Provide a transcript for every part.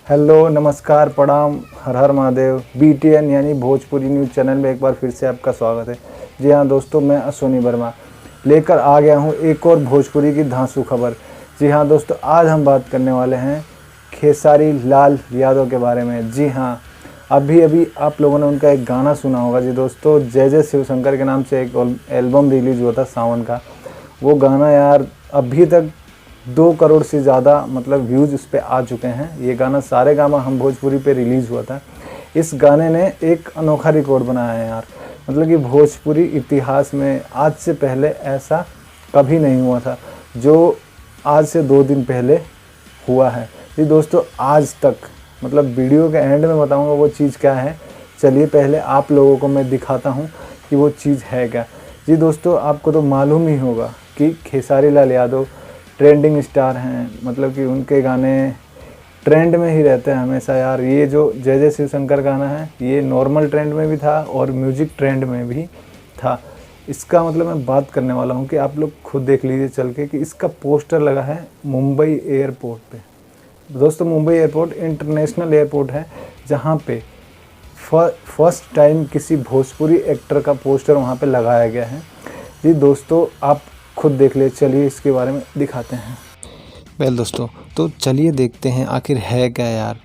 Hello, नमस्कार, प्रणाम, हर हर Mahadev. BTN यानी भोजपुरी न्यूज़ चैनल में एक बार फिर से आपका स्वागत है। जी हाँ दोस्तों, मैं अश्विनी वर्मा लेकर आ गया हूँ एक और भोजपुरी की धांसू खबर। जी हाँ दोस्तों, आज हम बात करने वाले हैं खेसारी लाल यादव के बारे में। जी हाँ, अभी आप लोगों ने उनका एक गाना सुना होगा। जी दोस्तों, जय जय शिवशंकर के नाम से एक एल्बम रिलीज़ हुआ था सावन का। वो गाना यार अभी तक 2 करोड़ से ज़्यादा व्यूज़ उस पर आ चुके हैं। ये गाना सारेगामा हम भोजपुरी पे रिलीज़ हुआ था। इस गाने ने एक अनोखा रिकॉर्ड बनाया है यार। कि भोजपुरी इतिहास में आज से पहले ऐसा कभी नहीं हुआ था जो आज से 2 दिन पहले हुआ है। जी दोस्तों, आज तक वीडियो के एंड में बताऊंगा वो चीज़ क्या है। चलिए पहले आप लोगों को मैं दिखाता हूँ कि वो चीज़ है क्या। जी दोस्तों, आपको तो मालूम ही होगा कि खेसारी लाल यादव ट्रेंडिंग स्टार हैं। कि उनके गाने ट्रेंड में ही रहते हैं हमेशा यार। ये जो जय जय शिवशंकर गाना है, ये नॉर्मल ट्रेंड में भी था और म्यूजिक ट्रेंड में भी था। इसका मैं बात करने वाला हूँ कि आप लोग खुद देख लीजिए चल के कि इसका पोस्टर लगा है मुंबई एयरपोर्ट पे। दोस्तों, मुंबई एयरपोर्ट इंटरनेशनल एयरपोर्ट है जहाँ पे फर्स्ट टाइम किसी भोजपुरी एक्टर का पोस्टर वहाँ पे लगाया गया है। जी दोस्तों, आप खुद देख ले। चलिए इसके बारे में दिखाते हैं। वेल दोस्तों, तो चलिए देखते हैं आखिर है क्या यार।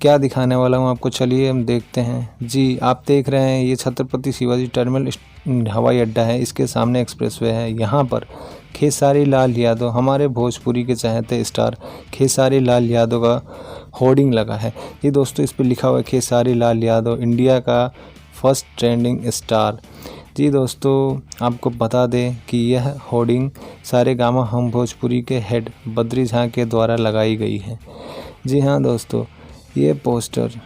क्या दिखाने वाला हूँ आपको, चलिए हम देखते हैं। जी, आप देख रहे हैं ये छत्रपति शिवाजी टर्मिनल हवाई अड्डा है। इसके सामने एक्सप्रेसवे है। यहाँ पर खेसारी लाल यादव, हमारे भोजपुरी के चाहते स्टार खेसारी लाल यादव का होर्डिंग लगा है। ये दोस्तों, इस पर लिखा हुआ है खेसारी लाल यादव इंडिया का फर्स्ट ट्रेंडिंग स्टार। जी दोस्तों, आपको बता दें कि यह होर्डिंग सारेगामा हम भोजपुरी के हेड बद्री झा के द्वारा लगाई गई है। जी हाँ दोस्तों, ये पोस्टर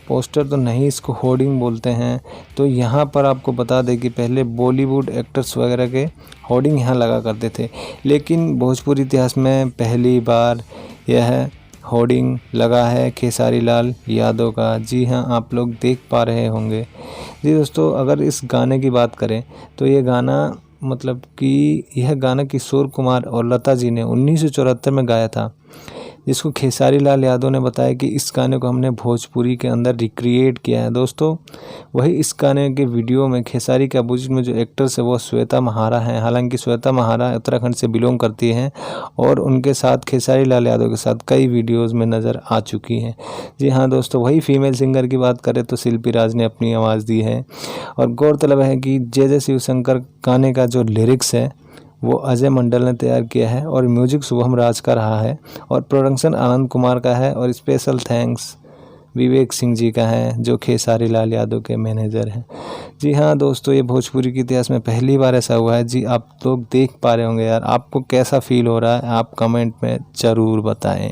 पोस्टर तो नहीं, इसको होर्डिंग बोलते हैं। तो यहाँ पर आपको बता दें कि पहले बॉलीवुड एक्टर्स वगैरह के होर्डिंग यहाँ लगा करते थे, लेकिन भोजपुरी इतिहास में पहली बार यह होर्डिंग लगा है खेसारी लाल यादव का। जी हाँ, आप लोग देख पा रहे होंगे। जी दोस्तों, अगर इस गाने की बात करें तो ये गाना यह गाना किशोर कुमार और लता जी ने 1974 में गाया था, जिसको खेसारी लाल यादव ने बताया कि इस गाने को हमने भोजपुरी के अंदर रिक्रिएट किया है। दोस्तों, वही इस गाने के वीडियो में खेसारी के अपोजिट में जो एक्टर्स है वो श्वेता महारा हैं। हालांकि श्वेता महारा उत्तराखंड से बिलोंग करती हैं और उनके साथ खेसारी लाल यादव के साथ कई वीडियोज़ में नज़र आ चुकी हैं। जी हाँ दोस्तों, वही फीमेल सिंगर की बात करें तो शिल्पी राज ने अपनी आवाज़ दी है। और गौरतलब है कि जय जय शिवशंकर गाने का जो लिरिक्स है वो अजय मंडल ने तैयार किया है और म्यूजिक शुभम राज का रहा है और प्रोडक्शन आनंद कुमार का है और स्पेशल थैंक्स विवेक सिंह जी का है, जो खेसारी लाल यादव के मैनेजर हैं। जी हाँ दोस्तों, ये भोजपुरी के इतिहास में पहली बार ऐसा हुआ है। जी, आप लोग देख पा रहे होंगे यार। आपको कैसा फील हो रहा है आप कमेंट में ज़रूर बताएं।